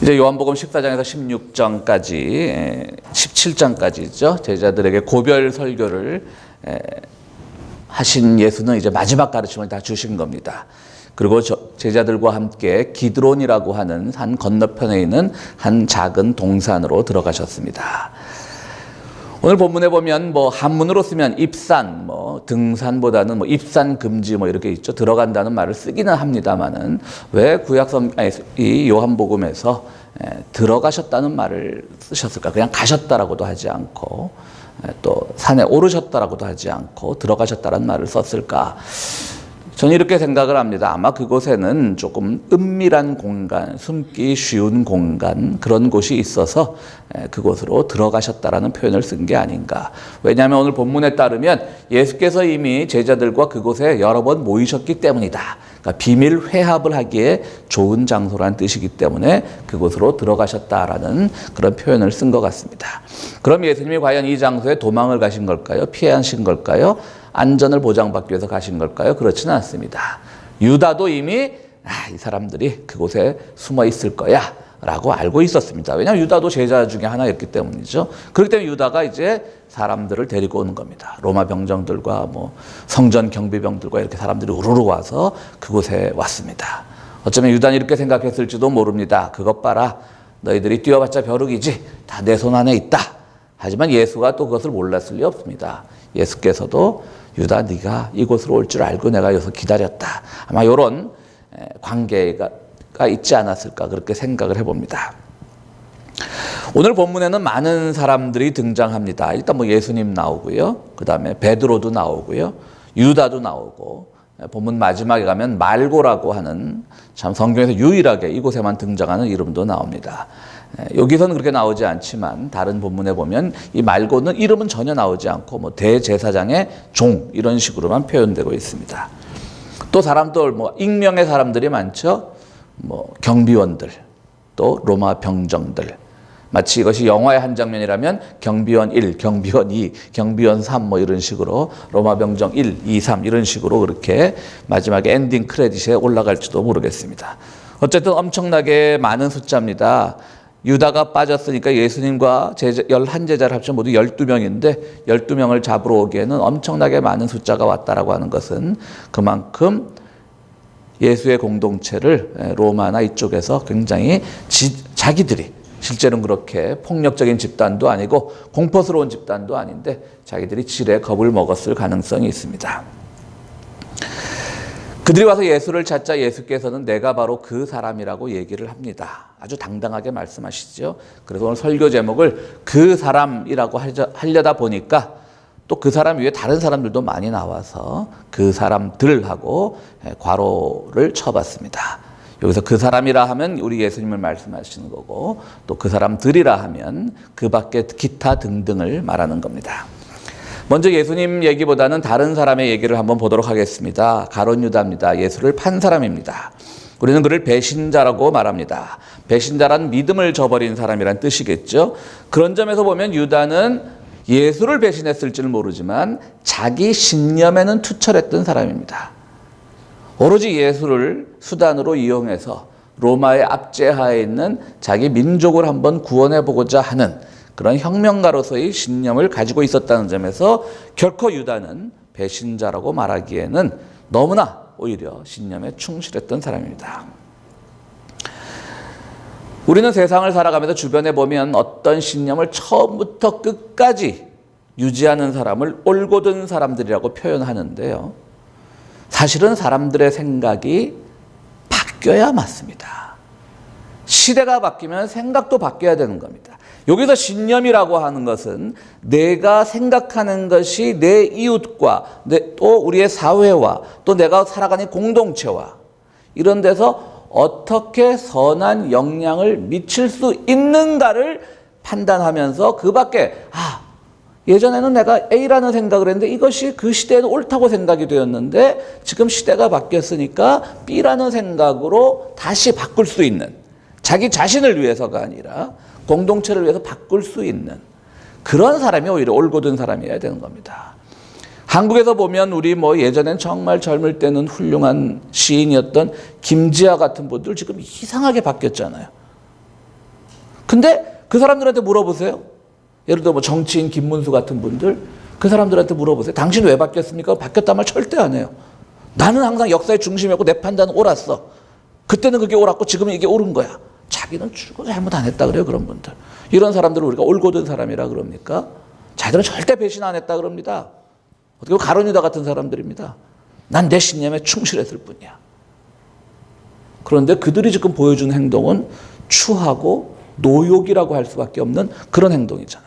이제 요한복음 14장에서 16장까지, 17장까지죠. 제자들에게 고별 설교를 하신 예수는 이제 마지막 가르침을 다 주신 겁니다. 그리고 제자들과 함께 기드론이라고 하는 산 건너편에 있는 한 작은 동산으로 들어가셨습니다. 오늘 본문에 보면 한문으로 쓰면 입산, 등산보다는 입산 금지 이렇게 있죠. 들어간다는 말을 쓰기는 합니다만은 왜 이 요한복음에서 들어가셨다는 말을 쓰셨을까? 그냥 가셨다라고도 하지 않고 또 산에 오르셨다라고도 하지 않고 들어가셨다는 말을 썼을까? 저는 이렇게 생각을 합니다. 아마 그곳에는 조금 은밀한 공간, 숨기 쉬운 공간, 그런 곳이 있어서 그곳으로 들어가셨다라는 표현을 쓴 게 아닌가. 왜냐하면 오늘 본문에 따르면 예수께서 이미 제자들과 그곳에 여러 번 모이셨기 때문이다. 그러니까 비밀 회합을 하기에 좋은 장소라는 뜻이기 때문에 그곳으로 들어가셨다라는 그런 표현을 쓴 것 같습니다. 그럼 예수님이 과연 이 장소에 도망을 가신 걸까요? 피하신 걸까요? 안전을 보장받기 위해서 가신 걸까요? 그렇지는 않습니다. 유다도 이미 이 사람들이 그곳에 숨어 있을 거야 라고 알고 있었습니다. 왜냐하면 유다도 제자 중에 하나였기 때문이죠. 그렇기 때문에 유다가 이제 사람들을 데리고 오는 겁니다. 로마 병정들과 성전 경비병들과 이렇게 사람들이 우르르 와서 그곳에 왔습니다. 어쩌면 유다는 이렇게 생각했을지도 모릅니다. 그것 봐라, 너희들이 뛰어봤자 벼룩이지, 다 내 손 안에 있다. 하지만 예수가 또 그것을 몰랐을 리 없습니다. 예수께서도 유다, 네가 이곳으로 올 줄 알고 내가 여기서 기다렸다. 아마 이런 관계가 있지 않았을까 그렇게 생각을 해봅니다. 오늘 본문에는 많은 사람들이 등장합니다. 일단 예수님 나오고요. 그 다음에 베드로도 나오고요. 유다도 나오고, 본문 마지막에 가면 말고라고 하는 참 성경에서 유일하게 이곳에만 등장하는 이름도 나옵니다. 여기서는 그렇게 나오지 않지만 다른 본문에 보면 이 말고는 이름은 전혀 나오지 않고 대제사장의 종 이런 식으로만 표현되고 있습니다. 또 사람들 익명의 사람들이 많죠. 경비원들, 또 로마 병정들. 마치 이것이 영화의 한 장면이라면 경비원 1, 경비원 2, 경비원 3 이런 식으로 로마 병정 1, 2, 3 이런 식으로 그렇게 마지막에 엔딩 크레딧에 올라갈지도 모르겠습니다. 어쨌든 엄청나게 많은 숫자입니다. 유다가 빠졌으니까 예수님과 11제자를 합치면 모두 12명인데 12명을 잡으러 오기에는 엄청나게 많은 숫자가 왔다라고 하는 것은 그만큼 예수의 공동체를 로마나 이쪽에서 굉장히 자기들이 실제로는 그렇게 폭력적인 집단도 아니고 공포스러운 집단도 아닌데 자기들이 지레 겁을 먹었을 가능성이 있습니다. 그들이 와서 예수를 찾자 예수께서는 내가 바로 그 사람이라고 얘기를 합니다. 아주 당당하게 말씀하시죠. 그래서 오늘 설교 제목을 그 사람이라고 하려다 보니까 또 그 사람 위에 다른 사람들도 많이 나와서 그 사람들하고 괄호를 쳐봤습니다. 여기서 그 사람이라 하면 우리 예수님을 말씀하시는 거고 또 그 사람들이라 하면 그 밖에 기타 등등을 말하는 겁니다. 먼저 예수님 얘기보다는 다른 사람의 얘기를 한번 보도록 하겠습니다. 가룟 유다입니다. 예수를 판 사람입니다. 우리는 그를 배신자라고 말합니다. 배신자란 믿음을 저버린 사람이란 뜻이겠죠. 그런 점에서 보면 유다는 예수를 배신했을지는 모르지만 자기 신념에는 투철했던 사람입니다. 오로지 예수를 수단으로 이용해서 로마의 압제하에 있는 자기 민족을 한번 구원해보고자 하는 그런 혁명가로서의 신념을 가지고 있었다는 점에서 결코 유다는 배신자라고 말하기에는 너무나 오히려 신념에 충실했던 사람입니다. 우리는 세상을 살아가면서 주변에 보면 어떤 신념을 처음부터 끝까지 유지하는 사람을 올곧은 사람들이라고 표현하는데요. 사실은 사람들의 생각이 바뀌어야 맞습니다. 시대가 바뀌면 생각도 바뀌어야 되는 겁니다. 여기서 신념이라고 하는 것은 내가 생각하는 것이 내 이웃과 또 우리의 사회와 또 내가 살아가는 공동체와 이런 데서 어떻게 선한 영향을 미칠 수 있는가를 판단하면서 그 밖에 예전에는 내가 A라는 생각을 했는데 이것이 그 시대에는 옳다고 생각이 되었는데 지금 시대가 바뀌었으니까 B라는 생각으로 다시 바꿀 수 있는 자기 자신을 위해서가 아니라 공동체를 위해서 바꿀 수 있는 그런 사람이 오히려 올곧은 사람이어야 되는 겁니다. 한국에서 보면 우리 예전엔 정말 젊을 때는 훌륭한 시인이었던 김지아 같은 분들 지금 이상하게 바뀌었잖아요. 근데 그 사람들한테 물어보세요. 예를 들어 뭐 정치인 김문수 같은 분들, 그 사람들한테 물어보세요. 당신 왜 바뀌었습니까? 바뀌었단 말 절대 안 해요. 나는 항상 역사의 중심이었고 내 판단은 옳았어. 그때는 그게 옳았고 지금은 이게 옳은 거야. 자기는 잘못 안 했다 그래요, 그런 분들. 이런 사람들을 우리가 올곧은 사람이라 그럽니까? 자기들은 절대 배신 안 했다 그럽니다. 어떻게 보면 가론유다 같은 사람들입니다. 난 내 신념에 충실했을 뿐이야. 그런데 그들이 지금 보여준 행동은 추하고 노욕이라고 할 수밖에 없는 그런 행동이잖아요.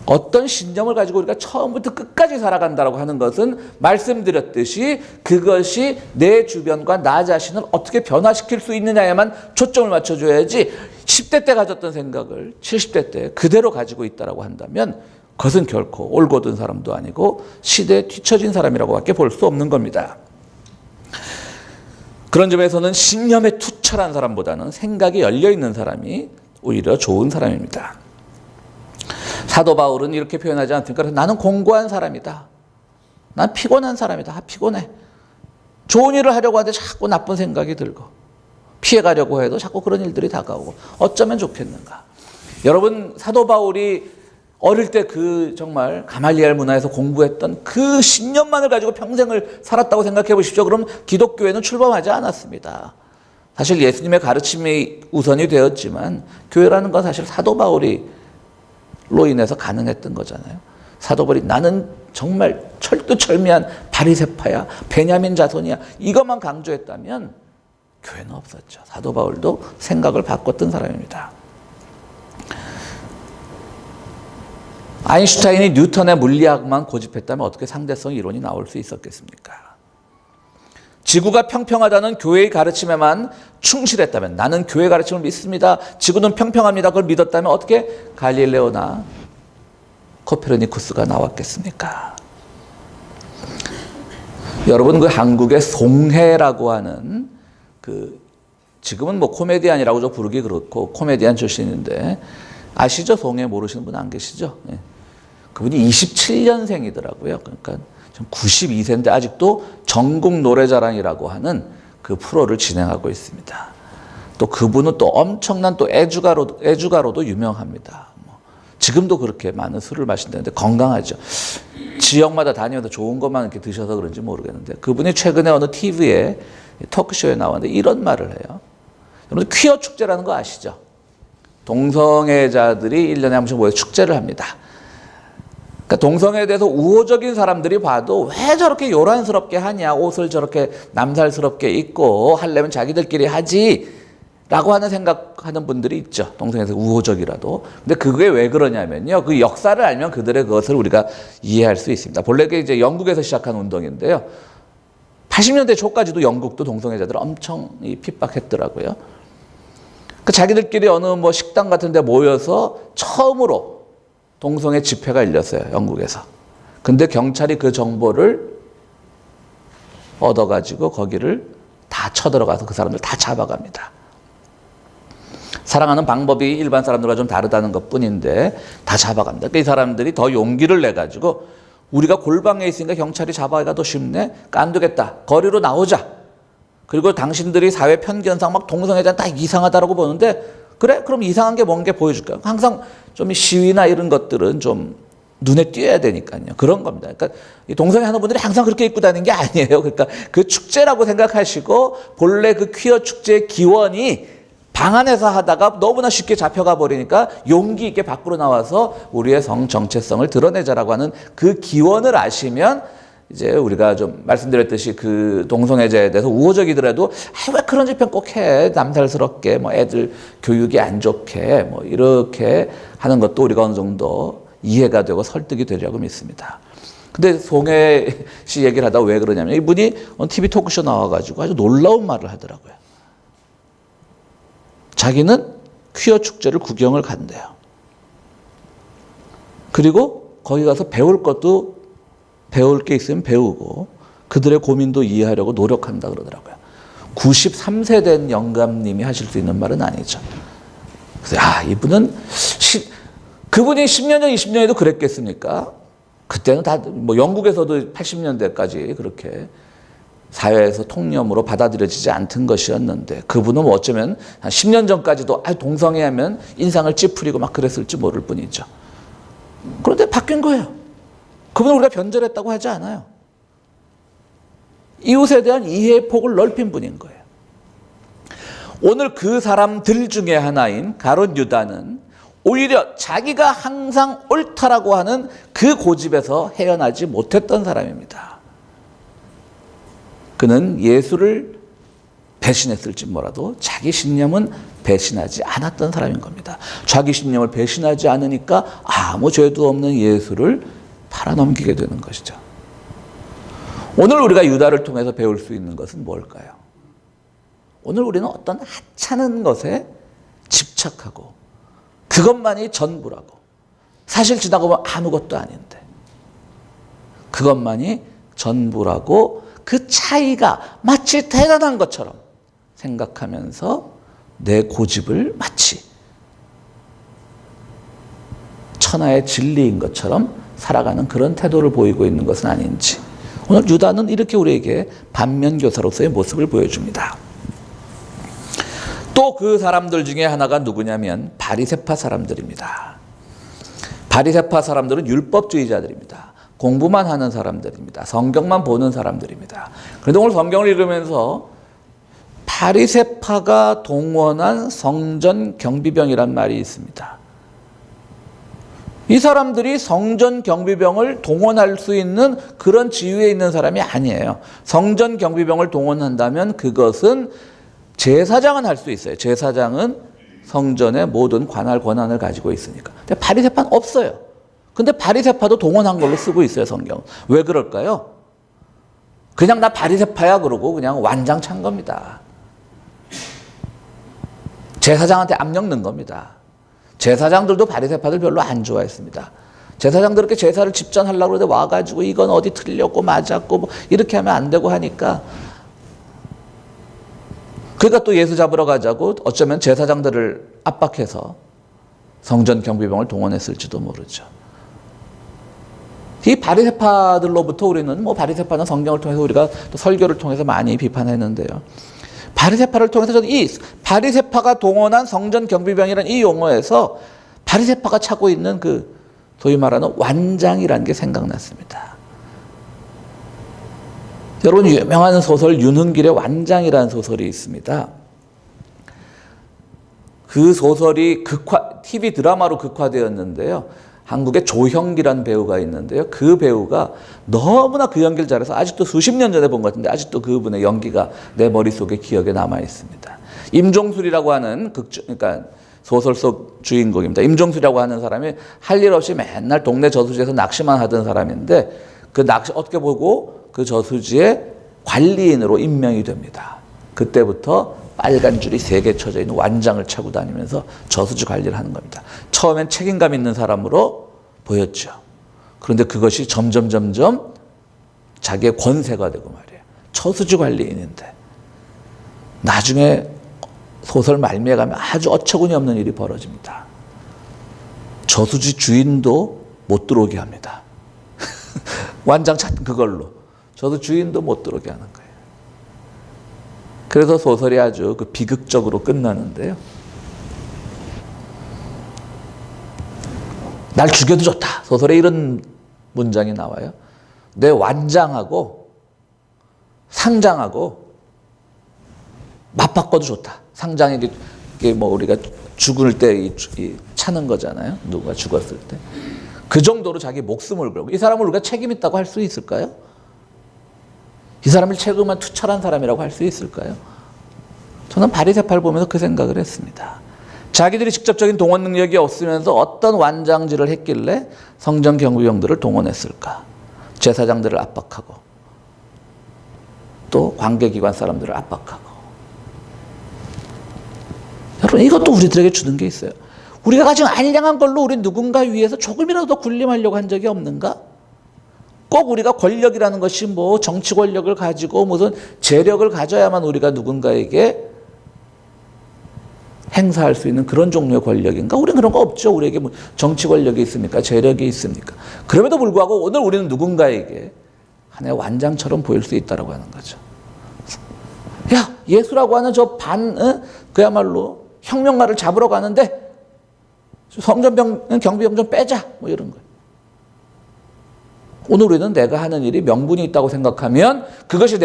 어떤 신념을 가지고 우리가 처음부터 끝까지 살아간다고 하는 것은 말씀드렸듯이 그것이 내 주변과 나 자신을 어떻게 변화시킬 수 있느냐에만 초점을 맞춰줘야지 10대 때 가졌던 생각을 70대 때 그대로 가지고 있다고 한다면 그것은 결코 올곧은 사람도 아니고 시대에 뒤처진 사람이라고밖에 볼 수 없는 겁니다. 그런 점에서는 신념에 투철한 사람보다는 생각이 열려있는 사람이 오히려 좋은 사람입니다. 사도 바울은 이렇게 표현하지 않습니까? 그래서 나는 공고한 사람이다. 난 피곤한 사람이다. 피곤해. 좋은 일을 하려고 하는데 자꾸 나쁜 생각이 들고 피해가려고 해도 자꾸 그런 일들이 다가오고 어쩌면 좋겠는가. 여러분 사도 바울이 어릴 때 그 정말 가말리엘 문화에서 공부했던 그 신념만을 가지고 평생을 살았다고 생각해 보십시오. 그럼 기독교회는 출범하지 않았습니다. 사실 예수님의 가르침이 우선이 되었지만 교회라는 건 사실 사도 바울이 로 인해서 가능했던 거잖아요. 사도 바울이 나는 정말 철두철미한 바리새파야, 베냐민 자손이야 이것만 강조했다면 교회는 없었죠. 사도 바울도 생각을 바꿨던 사람입니다. 아인슈타인이 뉴턴의 물리학만 고집했다면 어떻게 상대성 이론이 나올 수 있었겠습니까? 지구가 평평하다는 교회의 가르침에만 충실했다면 나는 교회 가르침을 믿습니다. 지구는 평평합니다. 그걸 믿었다면 어떻게 갈릴레오나 코페르니쿠스가 나왔겠습니까? 여러분 그 한국의 송해라고 하는 그 지금은 뭐 코미디언이라고 좀 부르기 그렇고 코미디언 출신인데 아시죠? 송해 모르시는 분 안 계시죠? 네. 그분이 27년생이더라고요. 그러니까 92세인데 아직도 전국 노래자랑이라고 하는 그 프로를 진행하고 있습니다. 또 그분은 또 엄청난 또 애주가로도 유명합니다. 지금도 그렇게 많은 술을 마신다는데 건강하죠. 지역마다 다니면서 좋은 것만 이렇게 드셔서 그런지 모르겠는데 그분이 최근에 어느 TV에 토크쇼에 나왔는데 이런 말을 해요. 여러분 퀴어 축제라는 거 아시죠? 동성애자들이 1년에 한 번씩 모여 축제를 합니다. 그러니까 동성애에 대해서 우호적인 사람들이 봐도 왜 저렇게 요란스럽게 하냐, 옷을 저렇게 남살스럽게 입고 하려면 자기들끼리 하지 라고 하는 생각하는 분들이 있죠. 동성애에서 우호적이라도. 근데 그게 왜 그러냐면요. 그 역사를 알면 그들의 그것을 우리가 이해할 수 있습니다. 본래 그게 이제 영국에서 시작한 운동인데요. 80년대 초까지도 영국도 동성애자들을 엄청 핍박했더라고요. 그 자기들끼리 어느 뭐 식당 같은 데 모여서 처음으로 동성애 집회가 열렸어요. 영국에서. 근데 경찰이 그 정보를 얻어가지고 거기를 다 쳐들어가서 그 사람들 다 잡아갑니다. 사랑하는 방법이 일반 사람들과 좀 다르다는 것 뿐인데 다 잡아갑니다. 그러니까 이 사람들이 더 용기를 내가지고 우리가 골방에 있으니까 경찰이 잡아가기가 더 쉽네. 그러니까 안 되겠다. 거리로 나오자. 그리고 당신들이 사회 편견상 막 동성애자는 다 이상하다라고 보는데 그래? 그럼 이상한 게 뭔 게 보여줄까요? 항상 좀 시위나 이런 것들은 좀 눈에 띄어야 되니까요. 그런 겁니다. 그러니까 이 동성애 하는 분들이 항상 그렇게 입고 다니는 게 아니에요. 그러니까 그 축제라고 생각하시고 본래 그 퀴어 축제의 기원이 방 안에서 하다가 너무나 쉽게 잡혀가 버리니까 용기 있게 밖으로 나와서 우리의 성 정체성을 드러내자라고 하는 그 기원을 아시면 이제 우리가 좀 말씀드렸듯이 그 동성애자에 대해서 우호적이더라도 왜 그런 집회는 꼭 해? 남살스럽게 뭐 애들 교육이 안 좋게 뭐 이렇게 하는 것도 우리가 어느 정도 이해가 되고 설득이 되리라고 믿습니다. 근데 송혜 씨 얘기를 하다 왜 그러냐면 이분이 TV 토크쇼 나와가지고 아주 놀라운 말을 하더라고요. 자기는 퀴어 축제를 구경을 간대요. 그리고 거기 가서 배울 것도 배울 게 있으면 배우고 그들의 고민도 이해하려고 노력한다 그러더라고요. 93세 된 영감님이 하실 수 있는 말은 아니죠. 그래서 이분은 그분이 10년 전, 20년에도 그랬겠습니까? 그때는 다 뭐 영국에서도 80년대까지 그렇게 사회에서 통념으로 받아들여지지 않던 것이었는데 그분은 어쩌면 한 10년 전까지도 동성애하면 인상을 찌푸리고 막 그랬을지 모를 뿐이죠. 그런데 바뀐 거예요. 그분은 우리가 변절했다고 하지 않아요. 이웃에 대한 이해의 폭을 넓힌 분인 거예요. 오늘 그 사람들 중에 하나인 가룟 유다는 오히려 자기가 항상 옳다라고 하는 그 고집에서 헤어나지 못했던 사람입니다. 그는 예수를 배신했을지 몰라도 자기 신념은 배신하지 않았던 사람인 겁니다. 자기 신념을 배신하지 않으니까 아무 죄도 없는 예수를 팔아넘기게 되는 것이죠. 오늘 우리가 유다를 통해서 배울 수 있는 것은 뭘까요? 오늘 우리는 어떤 하찮은 것에 집착하고 그것만이 전부라고, 사실 지나고 보면 아무것도 아닌데 그것만이 전부라고 그 차이가 마치 대단한 것처럼 생각하면서 내 고집을 마치 천하의 진리인 것처럼 살아가는 그런 태도를 보이고 있는 것은 아닌지, 오늘 유다는 이렇게 우리에게 반면교사로서의 모습을 보여줍니다. 또 그 사람들 중에 하나가 누구냐면 바리새파 사람들입니다. 바리새파 사람들은 율법주의자들입니다. 공부만 하는 사람들입니다. 성경만 보는 사람들입니다. 그런데 오늘 성경을 읽으면서 바리새파가 동원한 성전 경비병이란 말이 있습니다. 이 사람들이 성전 경비병을 동원할 수 있는 그런 지위에 있는 사람이 아니에요. 성전 경비병을 동원한다면 그것은 제사장은 할 수 있어요. 제사장은 성전의 모든 관할 권한을 가지고 있으니까. 근데 바리새파는 없어요. 근데 바리새파도 동원한 걸로 쓰고 있어요, 성경. 왜 그럴까요? 그냥 나 바리새파야 그러고 그냥 완장 찬 겁니다. 제사장한테 압력 넣은 겁니다. 제사장들도 바리새파들 별로 안 좋아했습니다. 제사장들 이렇게 제사를 집전하려고 그러는데 와가지고 이건 어디 틀렸고 맞았고 뭐 이렇게 하면 안 되고 하니까, 그러니까 또 예수 잡으러 가자고 어쩌면 제사장들을 압박해서 성전 경비병을 동원했을지도 모르죠. 이 바리새파들로부터 우리는 바리새파는 성경을 통해서 우리가 또 설교를 통해서 많이 비판했는데요. 바리새파를 통해서 저는 이 바리새파가 동원한 성전 경비병이라는 이 용어에서 바리새파가 차고 있는 그 소위 말하는 완장이라는 게 생각났습니다. 여러분, 유명한 소설 윤흥길의 완장이라는 소설이 있습니다. 그 소설이 TV 드라마로 극화되었는데요. 한국에 조형기라는 배우가 있는데요. 그 배우가 너무나 그 연기를 잘해서 아직도 수십 년 전에 본 것 같은데 아직도 그분의 연기가 내 머릿속에 기억에 남아 있습니다. 임종술이라고 하는 그러니까 소설 속 주인공입니다. 임종술이라고 하는 사람이 할 일 없이 맨날 동네 저수지에서 낚시만 하던 사람인데 그 낚시 어떻게 보고 그 저수지의 관리인으로 임명이 됩니다. 그때부터 빨간 줄이 3개 쳐져 있는 완장을 차고 다니면서 저수지 관리를 하는 겁니다. 처음엔 책임감 있는 사람으로 보였죠. 그런데 그것이 점점 자기의 권세가 되고 말이에요. 저수지 관리인인데 나중에 소설 말미에 가면 아주 어처구니 없는 일이 벌어집니다. 저수지 주인도 못 들어오게 합니다. 완장 찾은 그걸로 저도 주인도 못 들어오게 하는 거예요. 그래서 소설이 아주 비극적으로 끝나는데요. 날 죽여도 좋다. 소설에 이런 문장이 나와요. 내 완장하고 상장하고 맞바꿔도 좋다. 상장이 이게 우리가 죽을 때 차는 거잖아요. 누가 죽었을 때. 그 정도로 자기 목숨을 걸고, 이 사람을 우리가 책임 있다고 할 수 있을까요? 이 사람을 책임만 투철한 사람이라고 할 수 있을까요? 저는 바리새파를 보면서 그 생각을 했습니다. 자기들이 직접적인 동원 능력이 없으면서 어떤 완장질을 했길래 성전 경비병들을 동원했을까? 제사장들을 압박하고 또 관계기관 사람들을 압박하고. 여러분, 이것도 우리들에게 주는 게 있어요. 우리가 가진 알량한 걸로 우리 누군가 위해서 조금이라도 더 군림하려고 한 적이 없는가? 꼭 우리가 권력이라는 것이 정치 권력을 가지고 무슨 재력을 가져야만 우리가 누군가에게 행사할 수 있는 그런 종류의 권력인가? 우리는 그런 거 없죠. 우리에게 정치 권력이 있습니까? 재력이 있습니까? 그럼에도 불구하고 오늘 우리는 누군가에게 하나의 완장처럼 보일 수 있다고 하는 거죠. 예수라고 하는 그야말로 혁명가를 잡으러 가는데 경비병 좀 빼자. 뭐 이런 거예요. 오늘 우리는 내가 하는 일이 명분이 있다고 생각하면 그것이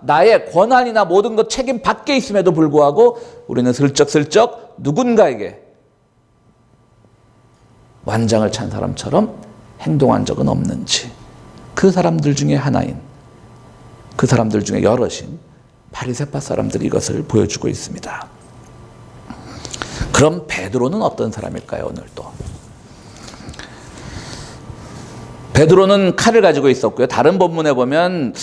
나의 권한이나 모든 것 책임 밖에 있음에도 불구하고 우리는 슬쩍슬쩍 누군가에게 완장을 찬 사람처럼 행동한 적은 없는지, 그 사람들 중에 하나인, 그 사람들 중에 여럿인 바리새파 사람들이 이것을 보여주고 있습니다. 그럼 베드로는 어떤 사람일까요? 오늘도 베드로는 칼을 가지고 있었고요. 다른 본문에 보면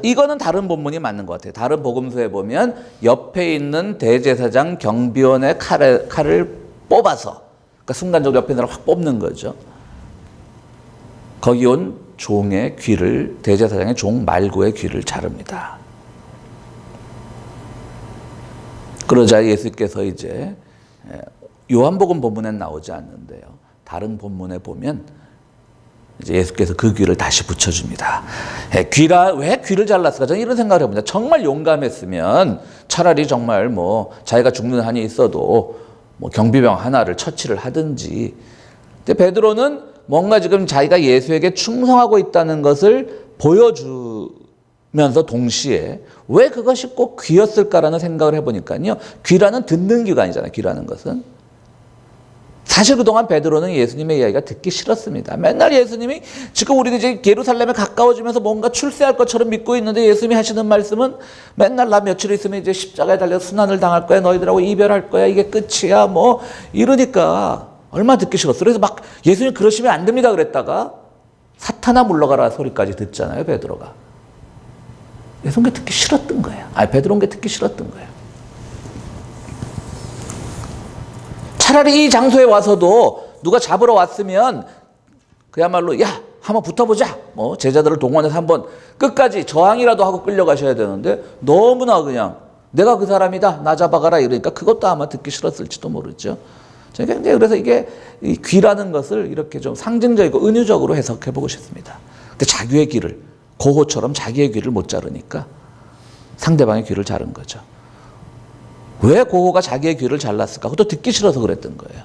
이거는 다른 본문이 맞는 것 같아요. 다른 복음서에 보면 옆에 있는 대제사장 경비원의 칼을 뽑아서, 그러니까 순간적으로 옆에 있는 사람을 확 뽑는 거죠. 거기 온 종의 귀를, 대제사장의 종 말고의 귀를 자릅니다. 그러자 예수께서 이제 요한복음 본문엔 나오지 않는데요. 다른 본문에 보면 이제 예수께서 그 귀를 다시 붙여줍니다. 왜 귀를 잘랐을까? 저는 이런 생각을 해봅니다. 정말 용감했으면 차라리 정말 자기가 죽는 한이 있어도 경비병 하나를 처치를 하든지. 근데 베드로는 뭔가 지금 자기가 예수에게 충성하고 있다는 것을 보여주면서 동시에 왜 그것이 꼭 귀였을까라는 생각을 해보니까요. 귀라는 듣는 기관이잖아요. 귀라는 것은. 사실 그동안 베드로는 예수님의 이야기가 듣기 싫었습니다. 맨날 예수님이 지금 우리는 이제 예루살렘에 가까워지면서 뭔가 출세할 것처럼 믿고 있는데 예수님이 하시는 말씀은 맨날 나 며칠 있으면 이제 십자가에 달려서 순환을 당할 거야. 너희들하고 이별할 거야. 이게 끝이야. 이러니까 얼마나 듣기 싫었어. 그래서 막 예수님 그러시면 안 됩니다 그랬다가 사탄아 물러가라 소리까지 듣잖아요. 베드로가. 예수님께 듣기 싫었던 거예요. 베드로께 듣기 싫었던 거예요. 차라리 이 장소에 와서도 누가 잡으러 왔으면 그야말로 한번 붙어보자. 제자들을 동원해서 한번 끝까지 저항이라도 하고 끌려가셔야 되는데 너무나 그냥 내가 그 사람이다. 나 잡아가라 이러니까 그것도 아마 듣기 싫었을지도 모르죠. 그래서 이게 이 귀라는 것을 이렇게 좀 상징적이고 은유적으로 해석해 보고 싶습니다. 근데 자기의 귀를, 고호처럼 자기의 귀를 못 자르니까 상대방의 귀를 자른 거죠. 왜 고호가 자기의 귀를 잘랐을까? 그것도 듣기 싫어서 그랬던 거예요.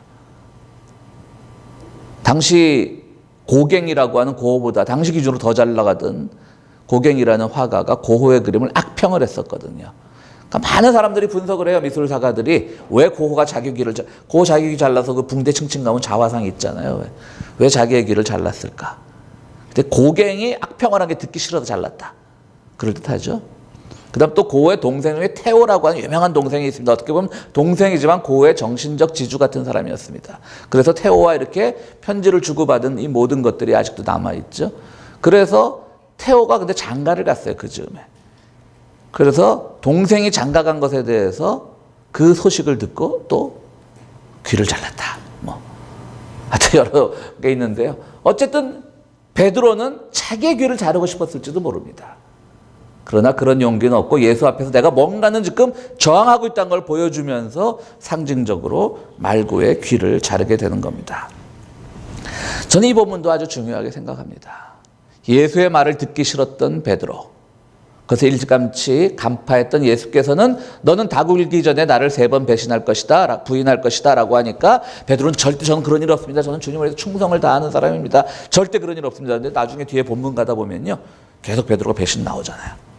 당시 고갱이라고 하는 고호보다 당시 기준으로 더 잘 나가던 고갱이라는 화가가 고호의 그림을 악평을 했었거든요. 그러니까 많은 사람들이 분석을 해요. 미술사가들이 왜 고호 자기 귀 잘라서 그 붕대 층층 가면 자화상이 있잖아요. 왜 자기의 귀를 잘랐을까? 근데 고갱이 악평을 한 게 듣기 싫어서 잘랐다. 그럴듯하죠. 그 다음 또 고호의 동생 중에 테오라고 하는 유명한 동생이 있습니다. 어떻게 보면 동생이지만 고호의 정신적 지주 같은 사람이었습니다. 그래서 테오와 이렇게 편지를 주고받은 이 모든 것들이 아직도 남아있죠. 그래서 테오가 근데 장가를 갔어요. 그 즈음에. 그래서 동생이 장가 간 것에 대해서 그 소식을 듣고 또 귀를 잘랐다. 하여튼 여러 개 있는데요. 어쨌든 베드로는 자기의 귀를 자르고 싶었을지도 모릅니다. 그러나 그런 용기는 없고 예수 앞에서 내가 뭔가는 지금 저항하고 있다는 걸 보여주면서 상징적으로 말고의 귀를 자르게 되는 겁니다. 저는 이 본문도 아주 중요하게 생각합니다. 예수의 말을 듣기 싫었던 베드로, 그것을 일찌감치 간파했던 예수께서는 너는 다 굴기 전에 나를 3번 배신할 것이다, 부인할 것이다 라고 하니까 베드로는 절대 저는 그런 일 없습니다. 저는 주님을 위해서 충성을 다하는 사람입니다. 절대 그런 일 없습니다. 근데 나중에 뒤에 본문 가다 보면요. 계속 베드로가 배신 나오잖아요.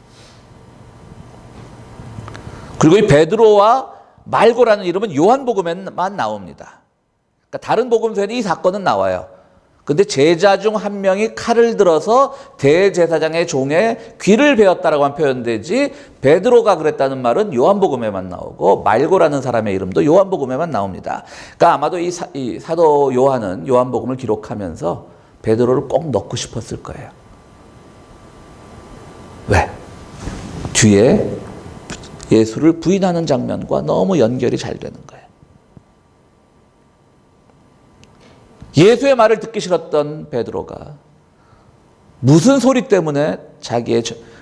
그리고 이 베드로와 말고라는 이름은 요한복음에만 나옵니다. 그러니까 다른 복음서에는 이 사건은 나와요. 근데 제자 중 한 명이 칼을 들어서 대제사장의 종의 귀를 베었다라고 한 표현되지 베드로가 그랬다는 말은 요한복음에만 나오고 말고라는 사람의 이름도 요한복음에만 나옵니다. 그러니까 아마도 이 사도 요한은 요한복음을 기록하면서 베드로를 꼭 넣고 싶었을 거예요. 왜? 뒤에 예수를 부인하는 장면과 너무 연결이 잘 되는 거예요. 예수의 말을 듣기 싫었던 베드로가 무슨 소리 때문에 자기의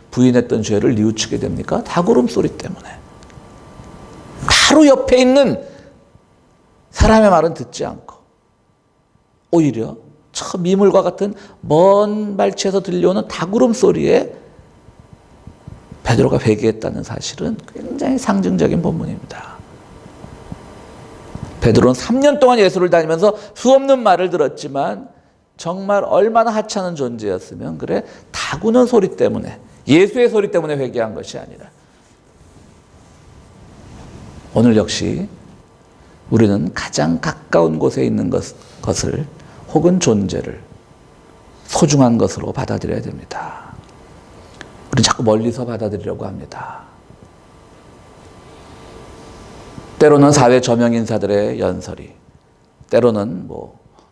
부인했던 죄를 뉘우치게 됩니까? 닭울음 소리 때문에. 바로 옆에 있는 사람의 말은 듣지 않고 오히려 저 미물과 같은 먼 발치에서 들려오는 닭울음 소리에 베드로가 회개했다는 사실은 굉장히 상징적인 본문입니다. 베드로는 3년 동안 예수를 다니면서 수없는 말을 들었지만 정말 얼마나 하찮은 존재였으면 그래 다구는 소리 때문에 예수의 소리 때문에 회개한 것이 아니라 오늘 역시 우리는 가장 가까운 곳에 있는 것을 혹은 존재를 소중한 것으로 받아들여야 됩니다. 우리는 자꾸 멀리서 받아들이려고 합니다. 때로는 사회 저명 인사들의 연설이, 때로는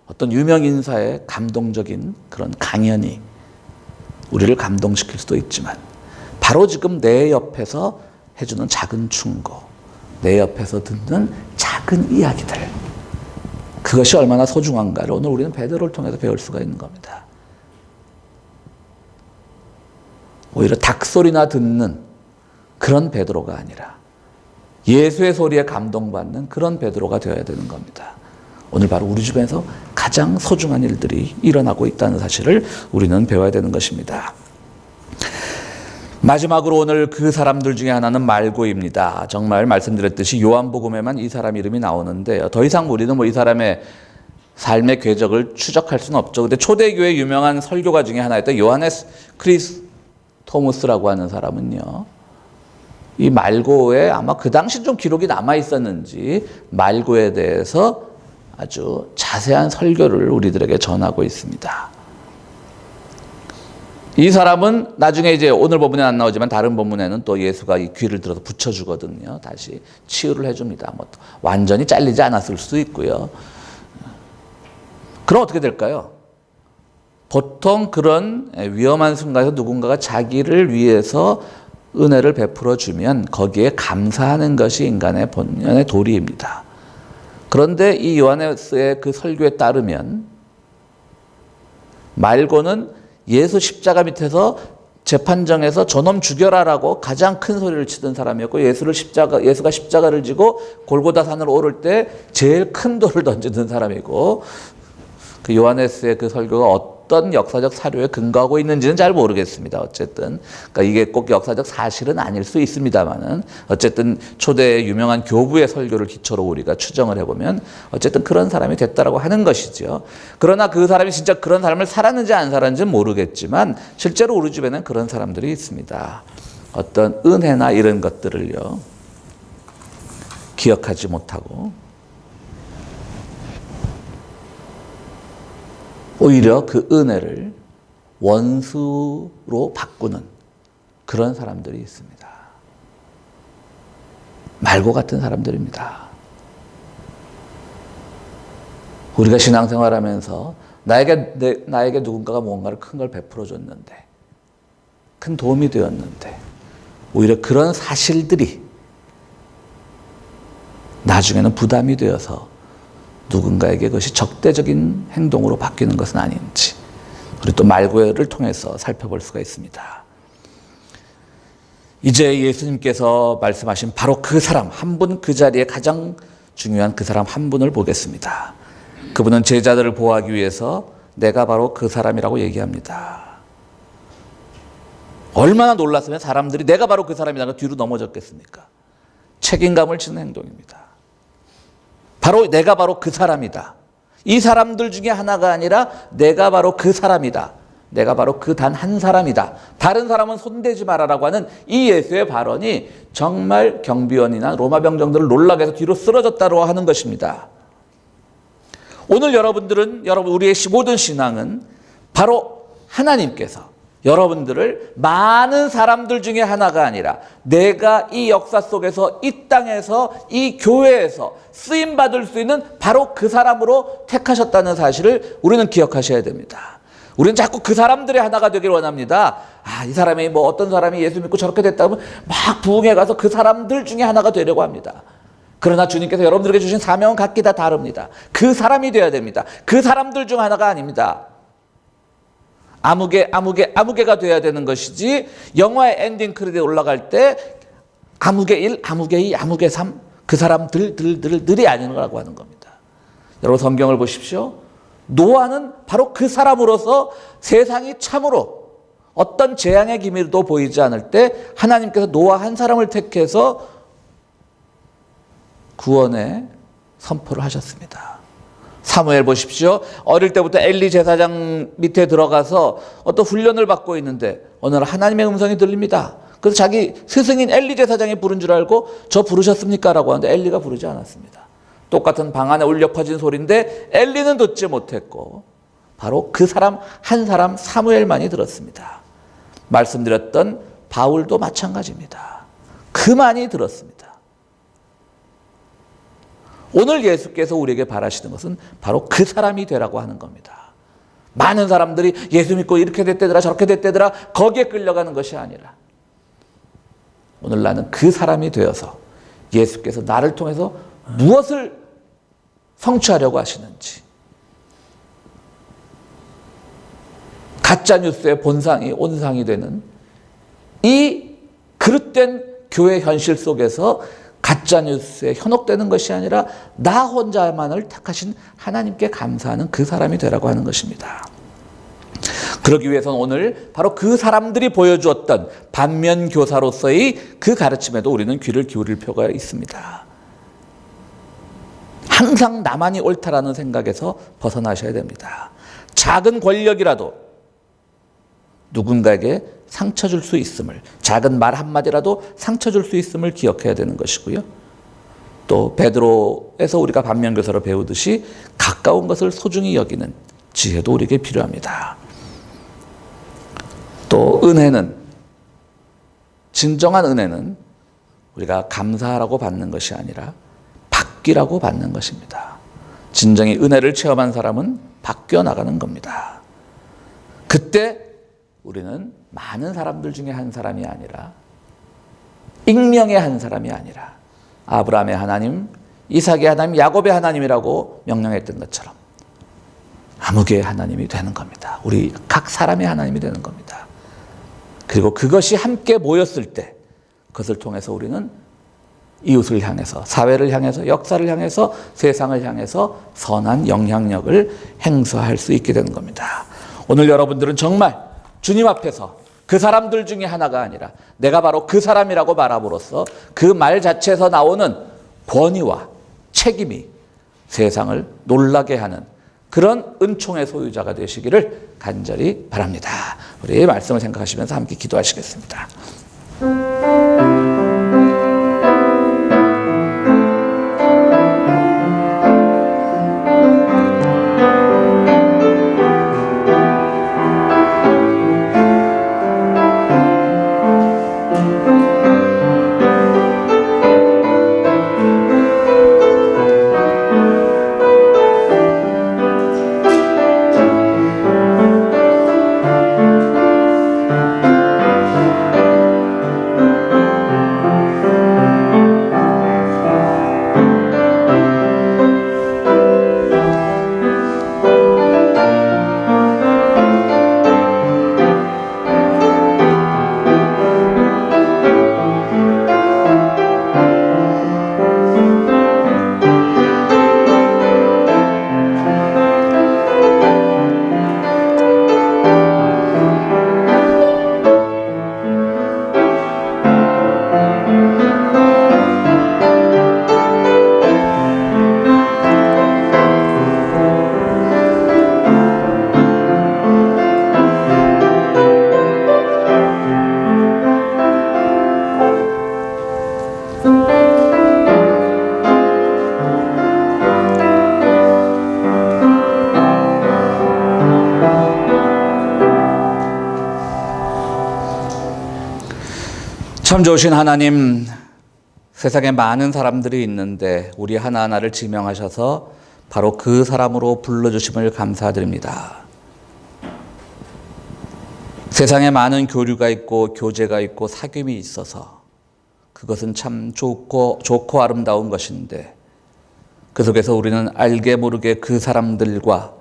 어떤 유명 인사의 감동적인 그런 강연이 우리를 감동시킬 수도 있지만 바로 지금 내 옆에서 해주는 작은 충고, 내 옆에서 듣는 작은 이야기들, 그것이 얼마나 소중한가를 오늘 우리는 베드로를 통해서 배울 수가 있는 겁니다. 오히려 닭소리나 듣는 그런 베드로가 아니라 예수의 소리에 감동받는 그런 베드로가 되어야 되는 겁니다. 오늘 바로 우리 주변에서 가장 소중한 일들이 일어나고 있다는 사실을 우리는 배워야 되는 것입니다. 마지막으로 오늘 그 사람들 중에 하나는 말고입니다. 정말 말씀드렸듯이 요한복음에만 이 사람 이름이 나오는데요. 더 이상 우리는 이 사람의 삶의 궤적을 추적할 수는 없죠. 근데 초대교회 유명한 설교가 중에 하나였던 요하네스 크리스토무스라고 하는 사람은요, 이 말고에 아마 그 당시 좀 기록이 남아 있었는지 말고에 대해서 아주 자세한 설교를 우리들에게 전하고 있습니다. 이 사람은 나중에 이제 오늘 본문에 안 나오지만 다른 본문에는 또 예수가 이 귀를 들어서 붙여주거든요. 다시 치유를 해줍니다. 완전히 잘리지 않았을 수도 있고요. 그럼 어떻게 될까요? 보통 그런 위험한 순간에서 누군가가 자기를 위해서 은혜를 베풀어 주면 거기에 감사하는 것이 인간의 본연의 도리입니다. 그런데 이 요하네스의 그 설교에 따르면 말고는 예수 십자가 밑에서 재판정에서 저놈 죽여라라고 가장 큰 소리를 치던 사람이었고 예수가 십자가를 지고 골고다 산으로 오를 때 제일 큰 돌을 던지던 사람이고, 그 요하네스의 그 설교가 어떤 역사적 사료에 근거하고 있는지는 잘 모르겠습니다. 어쨌든 그러니까 이게 꼭 역사적 사실은 아닐 수 있습니다만은 어쨌든 초대의 유명한 교부의 설교를 기초로 우리가 추정을 해보면 어쨌든 그런 사람이 됐다라고 하는 것이죠. 그러나 그 사람이 진짜 그런 삶을 살았는지 안 살았는지는 모르겠지만 실제로 우리 주변에는 그런 사람들이 있습니다. 어떤 은혜나 이런 것들을요 기억하지 못하고 오히려 그 은혜를 원수로 바꾸는 그런 사람들이 있습니다. 말고 같은 사람들입니다. 우리가 신앙생활하면서 나에게 누군가가 뭔가를 큰 걸 베풀어 줬는데, 큰 도움이 되었는데 오히려 그런 사실들이 나중에는 부담이 되어서 누군가에게 그것이 적대적인 행동으로 바뀌는 것은 아닌지 우리 또 말고를 통해서 살펴볼 수가 있습니다. 이제 예수님께서 말씀하신 바로 그 사람 한 분, 그 자리에 가장 중요한 그 사람 한 분을 보겠습니다. 그분은 제자들을 보호하기 위해서 내가 바로 그 사람이라고 얘기합니다. 얼마나 놀랐으면 사람들이 내가 바로 그 사람이라고 뒤로 넘어졌겠습니까? 책임감을 지는 행동입니다. 내가 바로 그 사람이다. 이 사람들 중에 하나가 아니라 내가 바로 그 사람이다. 내가 바로 그 단 한 사람이다. 다른 사람은 손대지 말아라고 하는 이 예수의 발언이 정말 경비원이나 로마 병정들을 놀라게 해서 뒤로 쓰러졌다고 하는 것입니다. 오늘 우리의 모든 신앙은 바로 하나님께서 여러분들을 많은 사람들 중에 하나가 아니라 내가 이 역사 속에서 이 땅에서 이 교회에서 쓰임받을 수 있는 바로 그 사람으로 택하셨다는 사실을 우리는 기억하셔야 됩니다. 우리는 자꾸 그 사람들의 하나가 되길 원합니다. 이 사람이 어떤 사람이 예수 믿고 저렇게 됐다면 막 부흥해 가서 그 사람들 중에 하나가 되려고 합니다. 그러나 주님께서 여러분들에게 주신 사명은 각기 다 다릅니다. 그 사람이 되어야 됩니다. 그 사람들 중 하나가 아닙니다. 아무개가 돼야 되는 것이지, 영화의 엔딩 크레딧에 올라갈 때 아무개 1, 아무개 2, 아무개 3 그 사람들이 아닌 거라고 하는 겁니다. 여러분 성경을 보십시오. 노아는 바로 그 사람으로서 세상이 참으로 어떤 재앙의 기미도 보이지 않을 때 하나님께서 노아 한 사람을 택해서 구원의 선포를 하셨습니다. 사무엘 보십시오. 어릴 때부터 엘리 제사장 밑에 들어가서 어떤 훈련을 받고 있는데 어느 날 하나님의 음성이 들립니다. 그래서 자기 스승인 엘리 제사장이 부른 줄 알고 저 부르셨습니까? 라고 하는데 엘리가 부르지 않았습니다. 똑같은 방 안에 울려 퍼진 소리인데 엘리는 듣지 못했고 바로 그 사람 한 사람 사무엘만이 들었습니다. 말씀드렸던 바울도 마찬가지입니다. 그만이 들었습니다. 오늘 예수께서 우리에게 바라시는 것은 바로 그 사람이 되라고 하는 겁니다. 많은 사람들이 예수 믿고 이렇게 됐대더라 저렇게 됐대더라 거기에 끌려가는 것이 아니라 오늘 나는 그 사람이 되어서 예수께서 나를 통해서 무엇을 성취하려고 하시는지, 가짜뉴스의 본상이 온상이 되는 이 그릇된 교회 현실 속에서 가짜뉴스에 현혹되는 것이 아니라 나 혼자만을 택하신 하나님께 감사하는 그 사람이 되라고 하는 것입니다. 그러기 위해서는 오늘 바로 그 사람들이 보여주었던 반면교사로서의 그 가르침에도 우리는 귀를 기울일 필요가 있습니다. 항상 나만이 옳다라는 생각에서 벗어나셔야 됩니다. 작은 권력이라도 누군가에게 상처 줄 수 있음을, 작은 말 한마디라도 상처 줄 수 있음을 기억해야 되는 것이고요. 또 베드로에서 우리가 반면교사로 배우듯이 가까운 것을 소중히 여기는 지혜도 우리에게 필요합니다. 또 은혜는, 진정한 은혜는 우리가 감사하라고 받는 것이 아니라 받기라고 받는 것입니다. 진정히 은혜를 체험한 사람은 바뀌어 나가는 겁니다. 그때 우리는 많은 사람들 중에 한 사람이 아니라 익명의 한 사람이 아니라 아브라함의 하나님, 이삭의 하나님, 야곱의 하나님이라고 명령했던 것처럼 아무개의 하나님이 되는 겁니다. 우리 각 사람의 하나님이 되는 겁니다. 그리고 그것이 함께 모였을 때 그것을 통해서 우리는 이웃을 향해서, 사회를 향해서, 역사를 향해서, 세상을 향해서 선한 영향력을 행사할 수 있게 되는 겁니다. 오늘 여러분들은 정말 주님 앞에서 그 사람들 중에 하나가 아니라 내가 바로 그 사람이라고 말함으로써 그 말 자체에서 나오는 권위와 책임이 세상을 놀라게 하는 그런 은총의 소유자가 되시기를 간절히 바랍니다. 우리 말씀을 생각하시면서 함께 기도하시겠습니다. 참 좋으신 하나님, 세상에 많은 사람들이 있는데 우리 하나하나를 지명하셔서 바로 그 사람으로 불러주심을 감사드립니다. 세상에 많은 교류가 있고 교제가 있고 사귐이 있어서 그것은 참 좋고 아름다운 것인데 그 속에서 우리는 알게 모르게 그 사람들과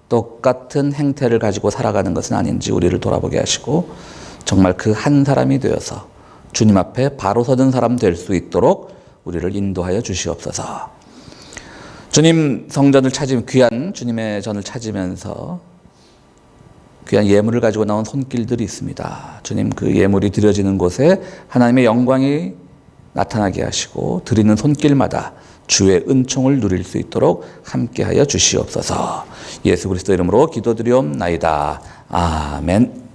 똑같은 행태를 가지고 살아가는 것은 아닌지 우리를 돌아보게 하시고 정말 그 한 사람이 되어서 주님 앞에 바로 서는 사람 될 수 있도록 우리를 인도하여 주시옵소서. 주님 성전을 귀한 주님의 전을 찾으면서 귀한 예물을 가지고 나온 손길들이 있습니다. 주님, 그 예물이 드려지는 곳에 하나님의 영광이 나타나게 하시고 드리는 손길마다 주의 은총을 누릴 수 있도록 함께하여 주시옵소서. 예수 그리스도 이름으로 기도드리옵나이다. 아멘.